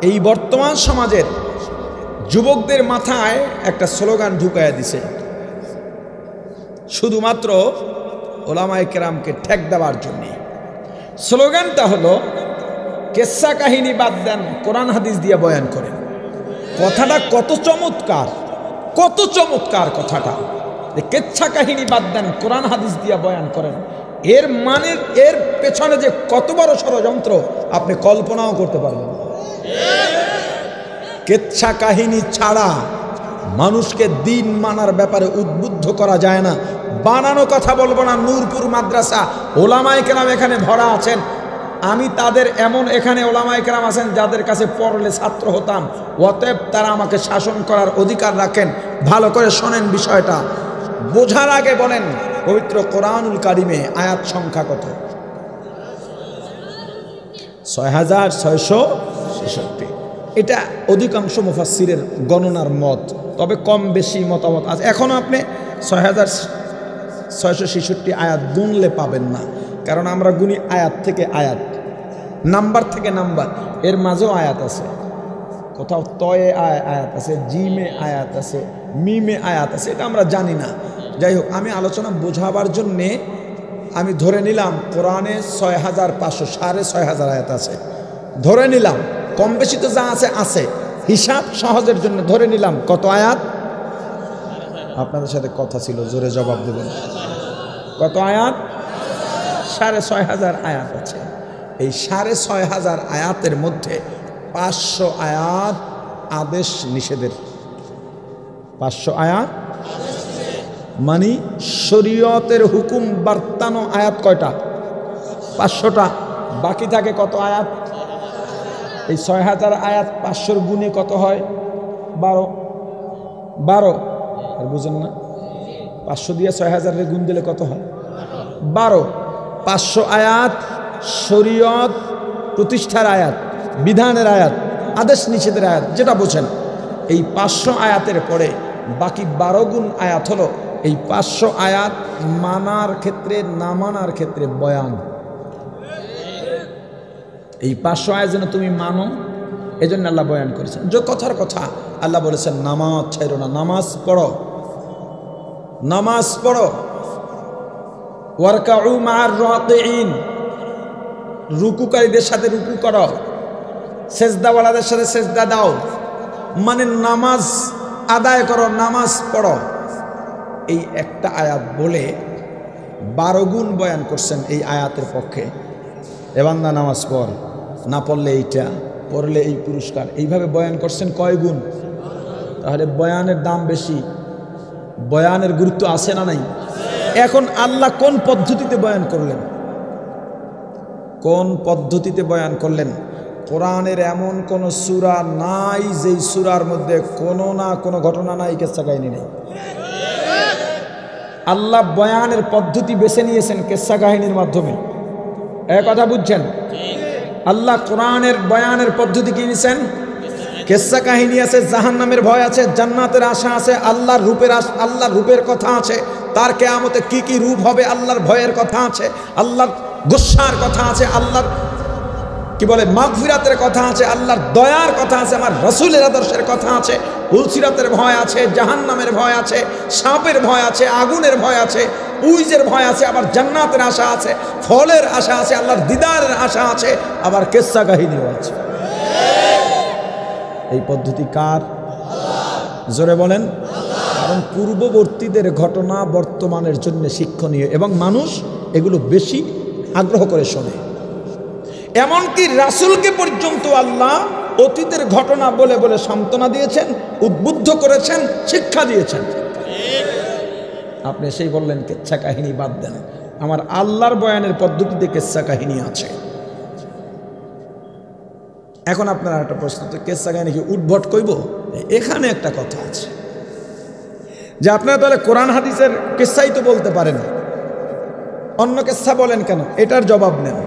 এই বর্তমান সমাজের যুবকদের মাথায় একটা স্লোগান ঢুকাইয়া দিছে, শুধুমাত্র ওলামায়ে কেরামকে ঠেক দেওয়ার জন্য। স্লোগানটা হলো কেচ্ছা কাহিনী বাদ দেন, কোরআন হাদিস দিয়ে বয়ান করেন। কথাটা কত চমৎকার, কত চমৎকার কথাটা। কেচ্ছা কাহিনী বাদ দেন, কোরআন হাদিস দিয়ে বয়ান করেন। এর মানে, এর পেছনে যে কত বড় ষড়যন্ত্র আপনি কল্পনাও করতে পারবেন। কেচ্ছা কাহিনী ছাড়া মানুষকে দিন মানার ব্যাপারে উদ্বুদ্ধ করা যায় না। বানানো কথা বলবো না। নূরপুর মাদ্রাসা ওলামায়ে কেরাম এখানে ভরা আছেন। আমি তাদের এমন এখানে ওলামায়ে কেরাম আছেন যাদের কাছে পড়লে ছাত্র হতাম, অতএব তারা আমাকে শাসন করার অধিকার রাখেন। ভালো করে শোনেন বিষয়টা, বোঝার আগে বলেন পবিত্র কোরআনুল কারিমে আয়াত সংখ্যা কত? 6666। এটা অধিকাংশ মুফাসসিরের গণনার মত, তবে কম বেশি মতামত আছে। এখনও আপনি 6666 আয়াত গুনলে পাবেন না, কারণ আমরা গুনি আয়াত থেকে আয়াত, নাম্বার থেকে নাম্বার। এর মাঝেও আয়াত আছে, কোথাও তয়ে আয়াত আছে, জিমে আয়াত আছে, মিমে আয়াত আছে, এটা আমরা জানি না। যাই হোক, আমি আলোচনা বোঝাবার জন্যে আমি ধরে নিলাম কোরআনে 6500, 6500 আয়াত আছে ধরে নিলাম। কম বেশি তো যা আছে আছে, হিসাব সহজের জন্য ধরে নিলাম কত আয়াত। আপনাদের সাথে কথা ছিল, জোরে জবাব দেবেন। কত আয়াত? 6500 আয়াত আছে। এই 6500 আয়াতের মধ্যে 500 আয়াত আদেশ নিষেধের। 500 আয়াত মানে শরীয়তের হুকুম বার্তানো আয়াত কয়টা? 500টা। বাকি থাকে কত আয়াত? এই 6000 আয়াত 500 গুণে কত হয়? 12। আর বুঝেন না? 500 দিয়ে 6000 গুণ দিলে কত হয়? 12। 500 আয়াত শরীয়ত প্রতিষ্ঠার আয়াত, বিধানের আয়াত, আদেশ নিষেধের আয়াত, যেটা বোঝেন। এই 500 আয়াতের পরে বাকি 12 গুণ আয়াত হলো এই 500 আয়াত মানার ক্ষেত্রে, না মানার ক্ষেত্রে বয়ান। এই 500 আয়াত যেন তুমি মানো, এজন্য আল্লাহ বয়ান করেছেন। যে কথার কথা আল্লাহ বলেছেন নামাজ ছাইরো না, নামাজ পড়ো, নামাজ পড়ো। ওয়ারকাউ মা'আর রাকিঈন, রুকুকারীদের সাথে রুকু করো, সেজদাওয়ালাদের সাথে সেজদা দাও। মানে নামাজ আদায় করো, নামাজ পড়ো। এই একটা আয়াত বলে 12 গুণ বয়ান করছেন এই আয়াতের পক্ষে। এবান্দা নামাজ পড়, না পড়লে এইটা, পড়লে এই পুরস্কার, এইভাবে বয়ান করছেন কয় গুণ? তাহলে বয়ানের দাম বেশি, বয়ানের গুরুত্ব আছে না নাই? এখন আল্লাহ কোন পদ্ধতিতে বয়ান করলেন? কোন পদ্ধতিতে বয়ান করলেন? কোরআনের এমন কোন সূরা নাই যেই সূরার মধ্যে কোনো না কোনো ঘটনা নাই, কিসসা কাহিনী নেই। আল্লাহ বয়ানের পদ্ধতি বেছে নিয়েছেন কিসসা কাহিনীর মাধ্যমে। এই কথা বুঝছেন? আল্লাহ কোরআনের বয়ানের পদ্ধতি কি নিয়েছেন? কিসসা কাহিনী আছে, জাহান্নামের ভয় আছে, জান্নাতের আশা আছে, আল্লাহর রূপের কথা আছে, তার কিয়ামতে কি কি রূপ হবে আল্লাহর ভয়ের কথা আছে, আল্লাহর গুসার কথা আছে, আল্লাহর কি বলে মাগফিরাতের কথা আছে, আল্লাহর দয়ার কথা আছে, আমার রাসূলের আদর্শের কথা আছে, উলসিরাতের ভয় আছে, জাহান্নামের ভয় আছে, সাপের ভয় আছে, আগুনের ভয় আছে, উইজের ভয় আছে, আবার জান্নাতের আশা আছে, ফলের আশা আছে, আল্লাহর দিদারের আশা আছে, আবার কিসসা কাহিনীও আছে। এই পদ্ধতি কার? জোরে বলেন। কারণ পূর্ববর্তীদের ঘটনা বর্তমানের জন্য শিক্ষণীয় এবং মানুষ এগুলো বেশি আগ্রহ করে শোনে। এমনকি রাসূলকে পর্যন্ত আল্লাহ অতীতের ঘটনা বলে বলে সান্ত্বনা দিয়েছেন, উদ্বুদ্ধ করেছেন, শিক্ষা দিয়েছেন। আপনি সেই বললেন কিসসা কাহিনী বাদ দেন, আমার আল্লাহর বয়ানের পদ্ধতিতে কিসসা কাহিনী আছে। এখন আপনারা একটা প্রশ্ন, তো কিসসা কাহিনী কি উদ্ভট কইব? এখানে একটা কথা আছে যে আপনারা তাহলে কোরআন হাদিসের কিসসাই তো বলতে পারেন, অন্য কিসসা বলেন কেন? এটার জবাব নেন।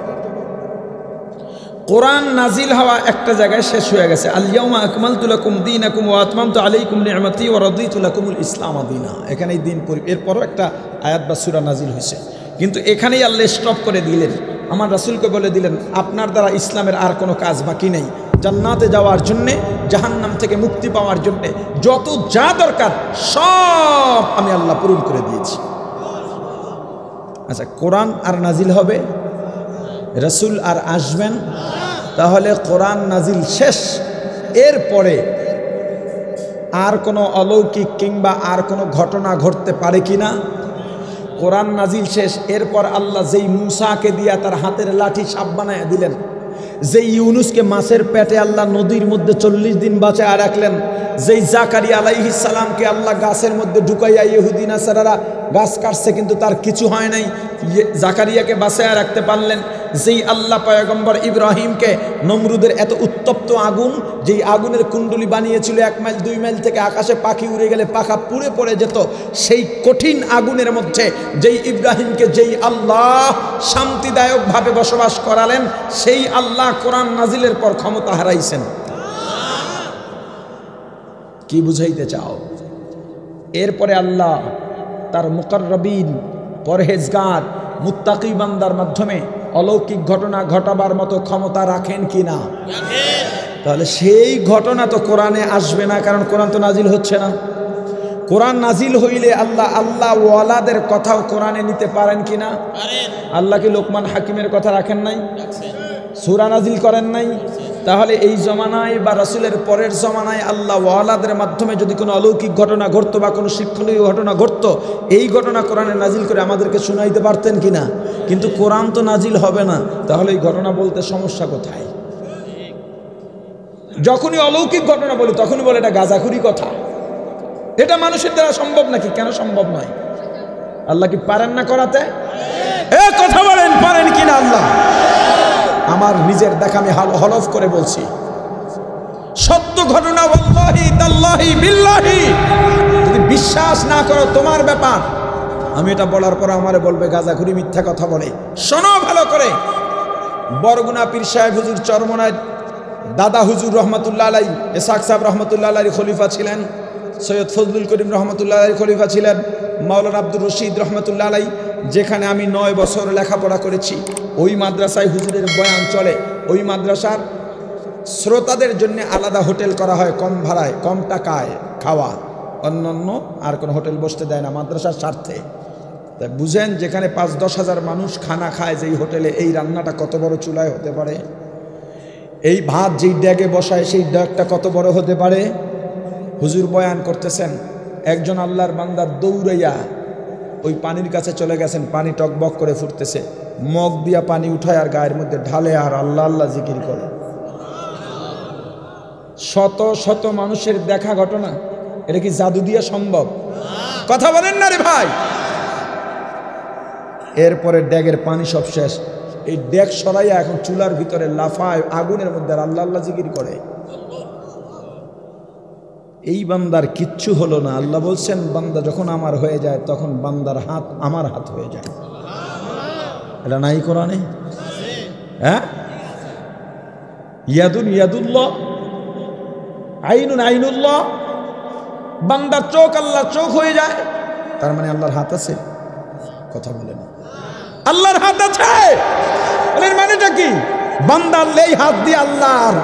কোরআন নাজিল হওয়া একটা জায়গায় শেষ হয়ে গেছে, আল ইয়াউমা আকমালতু লাকুম দীনাকুম ওয়া আতমামতু আলাইকুম নি'মাতি ওয়া রাদিতু লাকুমুল ইসলাম দীনা। এখানেই দিন এরপরও একটা আয়াত বা সূরা নাজিল হয়েছে, কিন্তু এখানেই আল্লাহ স্টপ করে দিলেন, আমার রাসূলকে বলে দিলেন আপনার দ্বারা ইসলামের আর কোনো কাজ বাকি নেই। জান্নাতে যাওয়ার জন্যে, জাহান্নাম থেকে মুক্তি পাওয়ার জন্যে যত যা দরকার সব আমি আল্লাহ পূরণ করে দিয়েছি। আচ্ছা, কোরআন আর নাজিল হবে, রাসূল আর আসবেন, তাহলে কোরআন নাজিল শেষ, এরপরে আর কোনো অলৌকিক কিংবা আর কোনো ঘটনা ঘটতে পারে কিনা? কোরআন নাজিল শেষ, এরপর আল্লাহ যেই মূসাকে দিয়া তার হাতের লাঠি সাপ বানায় দিলেন, যেই ইউনুসকে মাছের পেটে আল্লাহ নদীর মধ্যে 40 দিন বাঁচায় রাখলেন, যেই জাকারিয়া আলাইহিস সালামকে আল্লাহ গাছের মধ্যে ঢুকাইয়া ইহুদি নাসারারা গাছ কাটছে কিন্তু তার কিছু হয় নাই, জাকারিয়াকে বাঁচায় রাখতে পারলেন, যেই আল্লাহ পয়গম্বর ইব্রাহিমকে নমরুদের এত উত্তপ্ত আগুন, যেই আগুনের কুণ্ডলি বানিয়েছিল 1 মাইল 2 মাইল থেকে আকাশে পাখি উড়ে গেলে পাখা পুড়ে পড়ে যেত, সেই কঠিন আগুনের মধ্যে যেই ইব্রাহিমকে যেই আল্লাহ শান্তিদায়কভাবে বসবাস করালেন, সেই আল্লাহ কোরআন নাজিলের পর ক্ষমতা হারাইছেন। কি বুঝাইতে চাও? এরপরে আল্লাহ তার মুকাররবিন, পরহেজগার, মুত্তাকি বান্দার মাধ্যমে অলৌকিক ঘটনা ঘটাবার মতো ক্ষমতা রাখেন কি না? তাহলে সেই ঘটনা তো কোরআনে আসবে না, কারণ কোরআন তো নাজিল হচ্ছে না। কোরআন নাজিল হইলে আল্লাহ ওয়ালাদের কথাও কোরআনে নিতে পারেন কি না? আল্লাহ কি লোকমান হাকিমের কথা রাখেন নাই? সূরা নাজিল করেন নাই? তাহলে এই জমানায় বা রাসূলের পরের জমানায় আল্লাহ ওয়ালাদের মাধ্যমে যদি কোনো অলৌকিক ঘটনা ঘটতো বা কোনো শিক্ষণীয় ঘটনা ঘটতো, এই ঘটনা কোরআনে নাজিল করে আমাদেরকে শুনাইতে পারতেন কিনা? কিন্তু কোরআন তো নাজিল হবে না, তাহলে এই ঘটনা বলতে সমস্যা কোথায়? যখনই অলৌকিক ঘটনা বলি তখনই বলে এটা গাঁজাখুরি কথা, এটা মানুষের দ্বারা সম্ভব নাকি? কেন সম্ভব নয়? আল্লাহ কি পারেন না করাতে? এ কথা বলেন, পারেন কিনা আল্লাহ? আমার নিজের দেখা আমি হলফ করে বলছি, সত্য ঘটনা, ওয়াল্লাহি তাল্লাহি বিল্লাহি, যদি বিশ্বাস না করো তোমার ব্যাপার। আমি এটা বলার পর আমারে বলবে গাঁজাখুরি, মিথ্যা কথা বলে। শোনো ভালো করে, বরগুনা পীর সাহেব হুজুর চরমনায় দাদা হুজুর রহমতুল্লাহ আলাই, ইসহাক সাহেব রহমতুল্লাহ আলাইর খলিফা ছিলেন, সৈয়দ ফজলুল করিম রহমতুল্লাহ আলাইর খলিফা ছিলেন, মাওলানা আব্দুর রশিদ রহমতুল্লাহ আলাই, যেখানে আমি 9 বছর লেখাপড়া করেছি, ওই মাদ্রাসায় হুজুরের বয়ান চলে। ওই মাদ্রাসার শ্রোতাদের জন্য আলাদা হোটেল করা হয়, কম ভাড়ায়, কম টাকায় খাওয়া, অন্যান্য আর কোনো হোটেল বসতে দেয় না মাদ্রাসার স্বার্থে। তাই বুঝেন, যেখানে 5-10 হাজার মানুষ খানা খায় যেই হোটেলে, এই রান্নাটা কত বড় চুলায় হতে পারে, এই ভাত যেই ড্যাগে বসায় সেই ড্যাগটা কত বড় হতে পারে। হুজুর বয়ান করতেছেন, একজন আল্লাহর বান্দা দৌড়াইয়া ওই পানির কাছে চলে গেছেন, পানি টকবক করে ফুটতেছে, মগ দিয়া পানি উঠায় আর গায়ের মধ্যে ঢালে আর আল্লাহ আল্লাহ জিকির করে। শত শত মানুষের দেখা ঘটনা, এটা কি জাদু দিয়া সম্ভব? কথা বলেন না রে ভাই। এরপরে ড্যাগের পানি সব শেষ, এই ড্যাগ সরাইয়া এখন চুলার ভিতরে লাফায় আগুনের মধ্যে আর আল্লাহ আল্লাহ জিকির করে। এই বান্দার কিচ্ছু হলো না। আল্লাহ বলছেন বান্দা যখন আমার হয়ে যায় তখন বান্দার হাত আমার হাত হয়ে যায়। এটা নাই কোরআনে? হ্যাঁ, ইয়াদুন ইয়াদুল্লাহ, আইনুন আইনুল্লাহ। বান্দার চোখ আল্লাহর চোখ হয়ে যায়, তার মানে আল্লাহর হাত আছে। কথা বলে না, আল্লাহর হাত আছে। এর মানেটা কি? বান্দার এই হাত দিয়ে আল্লাহর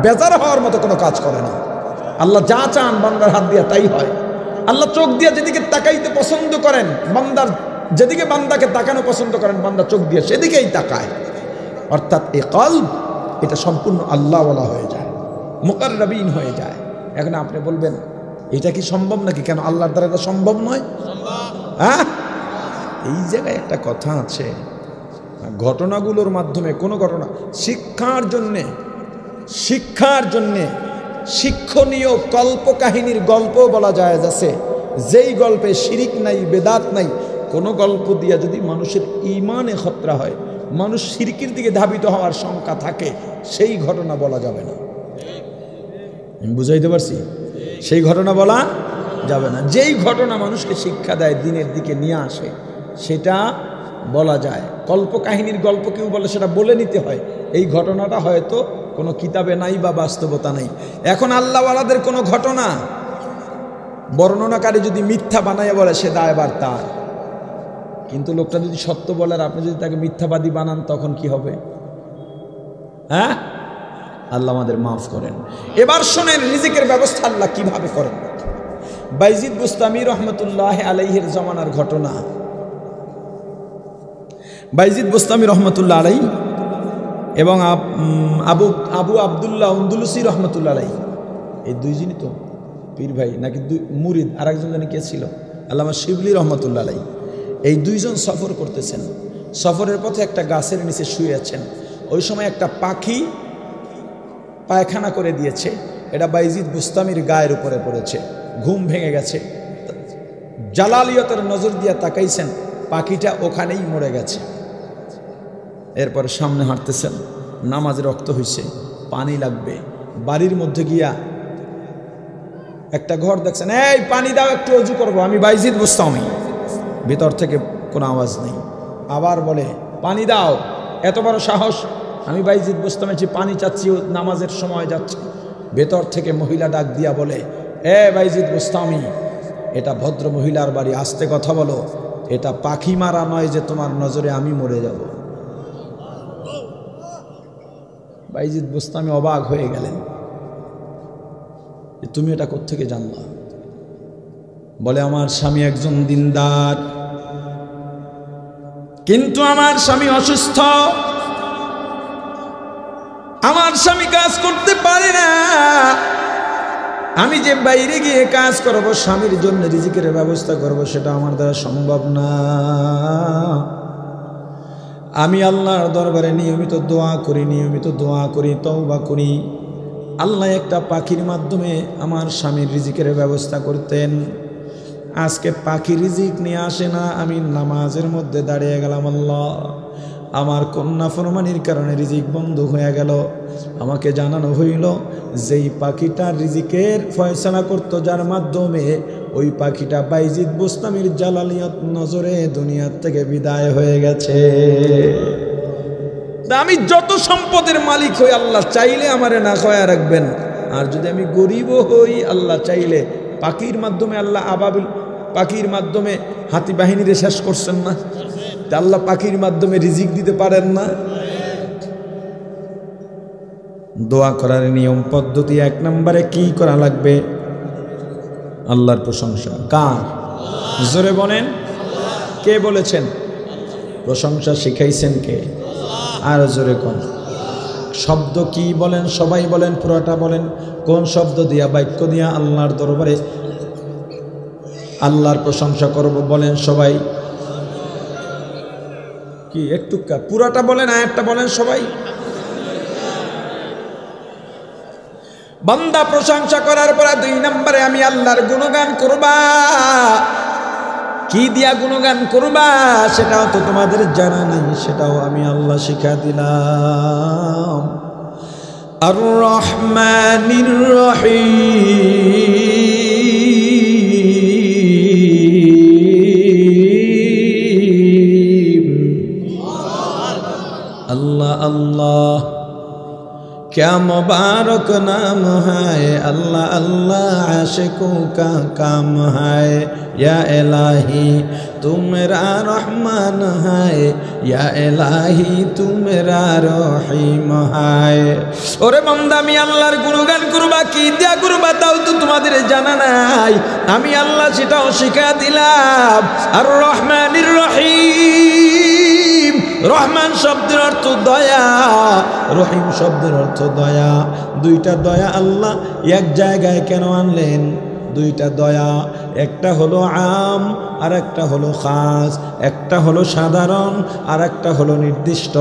বেজার হওয়ার মতো কোনো কাজ করে না। আল্লাহ যা চান বান্দার হাত দিয়ে তাই হয়। আল্লাহ চোখ দিয়ে যেদিকে তাকাইতে পছন্দ করেন, বান্দার যেদিকে বান্দাকে তাকানো পছন্দ করেন, বান্দা চোখ দিয়ে সেদিকেই তাকায়। অর্থাৎ এই কলব, এটা সম্পূর্ণ আল্লাহওয়ালা হয়ে যায়, মুকাররাবিন হয়ে যায়। এখন আপনি বলবেন এটা কি সম্ভব নাকি? কেন আল্লাহর দ্বারা এটা সম্ভব নয়? হ্যাঁ, এই জায়গায় একটা কথা আছে, ঘটনাগুলোর মাধ্যমে কোনো ঘটনা শিক্ষার জন্যে শিক্ষণীয় কল্পকাহিনীর গল্প বলা যায় আছে, যেই গল্পে শিরিক নাই, বেদাত নাই। কোনো গল্প দিয়া যদি মানুষের ঈমানে খতরা হয়, মানুষ শিরকির দিকে ধাবিত হওয়ার শঙ্কা থাকে, সেই ঘটনা বলা যাবে না। আমি বুঝাইতে পারছি? সেই ঘটনা বলা যাবে না। যেই ঘটনা মানুষকে শিক্ষা দেয়, দিনের দিকে নিয়ে আসে, সেটা বলা যায়। কল্পকাহিনীর গল্প কেউ বলে, সেটা বলে নিতে হয়। এই ঘটনাটা হয়তো কোনো কিতাবে নাই বা বাস্তবতা নাই। এখন আল্লাহওয়ালাদের কোনো ঘটনা বর্ণনাকারী যদি মিথ্যা বানাইয়া বলে, সে দায়ভার তার। কিন্তু লোকটা যদি সত্য বলে আর আপনি যদি তাকে মিথ্যাবাদী বানান, তখন কি হবে? হ্যাঁ, আল্লাহ আমাদের মাফ করেন। এবার শোনেন রিজিকের ব্যবস্থা আল্লাহ কিভাবে করেন। বাইজিদ বুস্তামি রহমতুল্লাহ আলাইহির জমানার ঘটনা। বাইজিদ বুস্তামি রহমতুল্লাহ আলাই এবং আবু আবদুল্লাহ আন্দুলুসি রহমতুল্লাহ আলাই, এই দুইজনই তো পীর ভাই নাকি মুরিদ? আর একজন জানি কে ছিল? আল্লামা শিবলি রহমতুল্লাহ আলাই। এই দুইজন সফর করতেছেন। সফরের পথে একটা গাছের নিচে শুয়ে আছেন। ওই সময় একটা পাখি পায়খানা করে দিয়েছে। এটা বাইজিদ বুস্তামির গায়ের উপরে পড়েছে। ঘুম ভেঙে গেছে। জালালিয়তের নজর দিয়ে তাকাইছেন, পাখিটা ওখানেই মরে গেছে। এরপরে সামনে হাঁটতেছেন, নামাজে রক্ত হইছে, পানি লাগবে। বাড়ির মধ্যে গিয়া একটা ঘর দেখছেন, এই পানি দাও, একটু অজু করবো, আমি বাইজিদ বুস্তামি। ভিতর থেকে কোনো আওয়াজ নেই। আবার বলে, পানি দাও। এত বড় সাহস! আমি বাইজিদ বুস্তামি পানি চাচ্ছি, নামাজের সময় যাচ্ছে। ভেতর থেকে মহিলা ডাক দিয়া বলে, এ বাইজিদ বুস্তামি, এটা ভদ্র মহিলার বাড়ি, আস্তে কথা বলো। এটা পাখি মারা নয় যে তোমার নজরে আমি মরে যাব। বাইজিদ বুস্তামি অবাক হয়ে গেলেন, তুমি এটা কোত্থেকে জানলা? বলে, আমার স্বামী একজন দিনদার, কিন্তু আমার স্বামী অসুস্থ। আমার স্বামী কাজ করতে পারে না। আমি যে বাইরে গিয়ে কাজ করব, স্বামীর জন্য রিজিকের ব্যবস্থা করব, সেটা আমার দ্বারা সম্ভব না। আমি আল্লাহর দরবারে নিয়মিত দোয়া করি, তওবা করি। আল্লাহ একটা পাখির মাধ্যমে আমার স্বামীর রিজিকের ব্যবস্থা করতেন। আজকে পাখি রিজিক নিয়ে আসে না, আমি নামাজের মধ্যে দাঁড়িয়ে গেলাম। আল্লাহ, আমার কন্যা ফরমানির কারণে রিজিক বন্ধ হয়ে গেল। আমাকে জানানো হইল, যেই পাখিটা রিজিকের ফয়সালা করত, যার মাধ্যমে ওই পাখিটা বাইজিদ বুস্তামির জালালিয়ত নজরে দুনিয়ার থেকে বিদায় হয়ে গেছে। আমি যত সম্পদের মালিক হই, আল্লাহ চাইলে আমারে না খাওয়া রাখবেন। আর যদি আমি গরিব হই, আল্লাহ চাইলে পাখির মাধ্যমে, আল্লাহ আবাবিল পাখির মাধ্যমে হাতি বাহিনীরে শেষ করছেন না? আল্লাহ পাখির মাধ্যমে রিজিক দিতে পারেন না? দোয়া করার নিয়ম পদ্ধতি, এক নম্বরে কি করা লাগবে? আল্লাহর প্রশংসা। কার? জোরে বলেন, কে বলেছেন? প্রশংসা শিখাইছেন কে? আর জোরে কোন শব্দ কি বলেন? সবাই বলেন, পুরোটা বলেন। কোন শব্দ দিয়া, বাক্য দিয়া আল্লাহর দরবারে আল্লাহর প্রশংসা করব, বলেন সবাই। কি একটু পুরাটা বলেন, আয়াতটা বলেন সবাই। বান্দা প্রশংসা করার পরে 2 নম্বরে আমি আল্লাহর গুণগান করবা। কি দিয়া গুণগান করবা সেটাও তো তোমাদের জানা নাই, সেটাও আমি আল্লাহ শিখা দিলাম। আর রহমানির রহিম, अल्लाह अल्लाह क्या मुबारक नाम है, अल्लाह अल्लाह आशिकों का काम है। या इलाही तू मेरा रहमान है, या इलाही तू मेरा रहीम है। ওরে বান্দা আমি আল্লাহর গুণগান করবা, কি দিয়া করবা তাও তো তোমাদের জানা নাই, আমি আল্লাহ সেটাও শিখা দিলাম। আর রহমানির রহিম, রহমান শব্দের অর্থ দয়া, রহিম শব্দের অর্থ দয়া। 2টা দয়া আল্লাহ এক জায়গায় কেন আনলেন? 2টা দয়া, একটা হলো আম আর একটা হলো খাস, একটা হলো সাধারণ আর একটা হলো নির্দিষ্ট,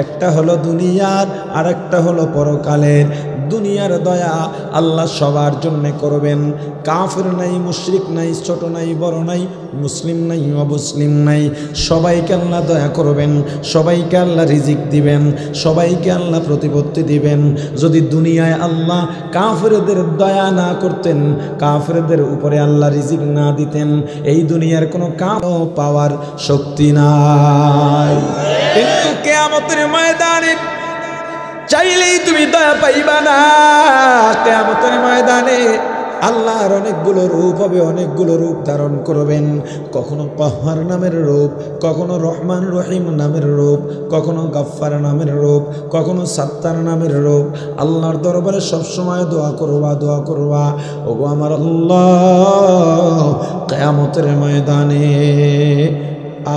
একটা হলো দুনিয়ার আর একটা হলো পরকালের। দুনিয়ার দয়া আল্লাহ সবার জন্য করবেন, কাফির নাই, মুশরিক নাই, ছোট নাই, বড় নাই, মুসলিম নাই, অমুসলিম নাই, সবাইকে আল্লাহ দয়া করবেন, সবাইকে আল্লাহ রিজিক দিবেন, সবাইকে আল্লাহ প্রতিপত্তি দিবেন। যদি দুনিয়ায় আল্লাহ কাফিরদের দয়া না করতেন, কাফিরদের উপরে আল্লাহ রিজিক না দিতেন, এই দুনিয়ার কোনো কামও পাওয়ার শক্তি নাই। কিন্তু কিয়ামতের ময়দানে চাইলেই তুমি দয়া পাইবা না। কিয়ামতের ময়দানে আল্লাহর অনেকগুলো রূপ হবে, অনেকগুলো রূপ ধারণ করবেন। কখনো কহ্হার নামের রূপ, কখনো রহমান রহিম নামের রূপ, কখনো গাফফার নামের রূপ, কখনো সাত্তার নামের রূপ। আল্লাহর দরবারে সবসময় দোয়া করবা, দোয়া করবা, ওগো আমার আল্লাহ, কিয়ামতের ময়দানে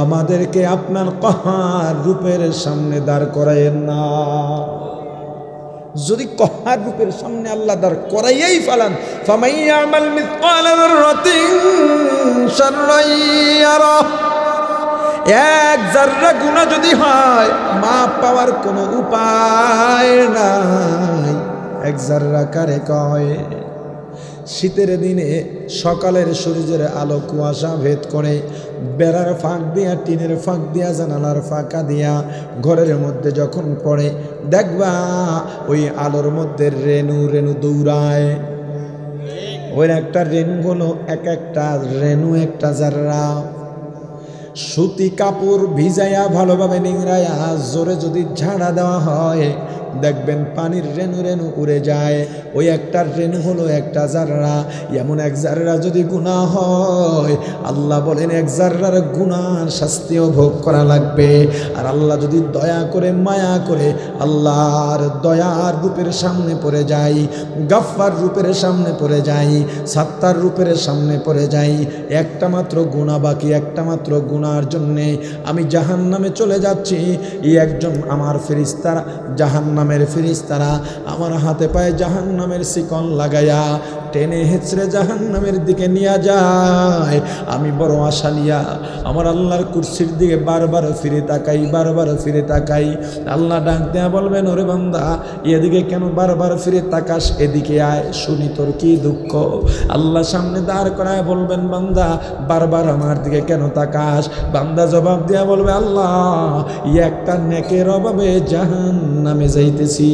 আমাদেরকে আপনার কহ্হার রূপের সামনে দাঁড় করায়েন না। যদি কহ্হার রূপের সামনে আল্লাহ দাঁড় করাইয়াই ফেলান, ফামান ইয়ামাল মিসকালা যাররাতিন শাররান ইয়ারা, এক যাররা গুনাহ যদি হয় মাপ পাওয়ার কোনো উপায় নাই। এক যাররা কারে কয়? শীতের দিনে সকালের সূর্যের আলো কুয়াশা ভেদ করে বেড়ার ফাঁক দিয়া, টিনের ফাঁক দিয়া, জানালার ফাঁকা দিয়া ঘরের মধ্যে যখন পড়ে, দেখবা ওই আলোর মধ্যে রেণু রেণু দৌড়ায়। ওই একটা রেণু হলো এক একটা রেণু একটা জাররা। সুতি কাপড় ভিজাইয়া ভালোভাবে নিংড়াইয়া জোরে যদি ঝাড়া দেওয়া হয়, দেখবেন পানির রেণু রেণু উড়ে যায়। ওই একটা রেণু হলো একটা জাররা। এমন এক জাররা যদি গুনাহ হয়, আল্লাহ বলেন এক জাররার গুনার শাস্তিও ভোগ করা লাগবে। আর আল্লাহ যদি দয়া করে মায়া করে আল্লাহর দয়ার রূপের সামনে পড়ে যাই, গাফফার রূপের সামনে পড়ে যাই, সাত্তার রূপের সামনে পড়ে যাই, একটা মাত্র গুনাহ বাকি, একটা মাত্র গুনার জন্যে আমি জাহান্নামে চলে যাচ্ছি, এই একজন আমার ফেরেশতারা জাহান্নামের ফেরেশতারা আমার হাতে পায়ে জাহান্নামের শিকল লাগাইয়া টেনে হেঁচড়ে জাহান্নামের দিকে নিয়ে যায়। আমি বড় আশা নিয়া আমার আল্লাহর কুরসির দিকে বারবার ফিরে তাকাই, বারবার ফিরে তাকাই। আল্লাহ ডাক দেয়া বলবেন, ওরে বান্দা এদিকে কেন বারবার ফিরে তাকাস, এদিকে আয়, শুনি তোর কি দুঃখ। আল্লাহ সামনে দাঁড় করায় বলবেন, বান্দা বারবার আমার দিকে কেন তাকাস? বান্দা জবাব দেয়া বলবে, আল্লাহ একটা নেকের অভাবে জাহান্নামে যাইতেছি।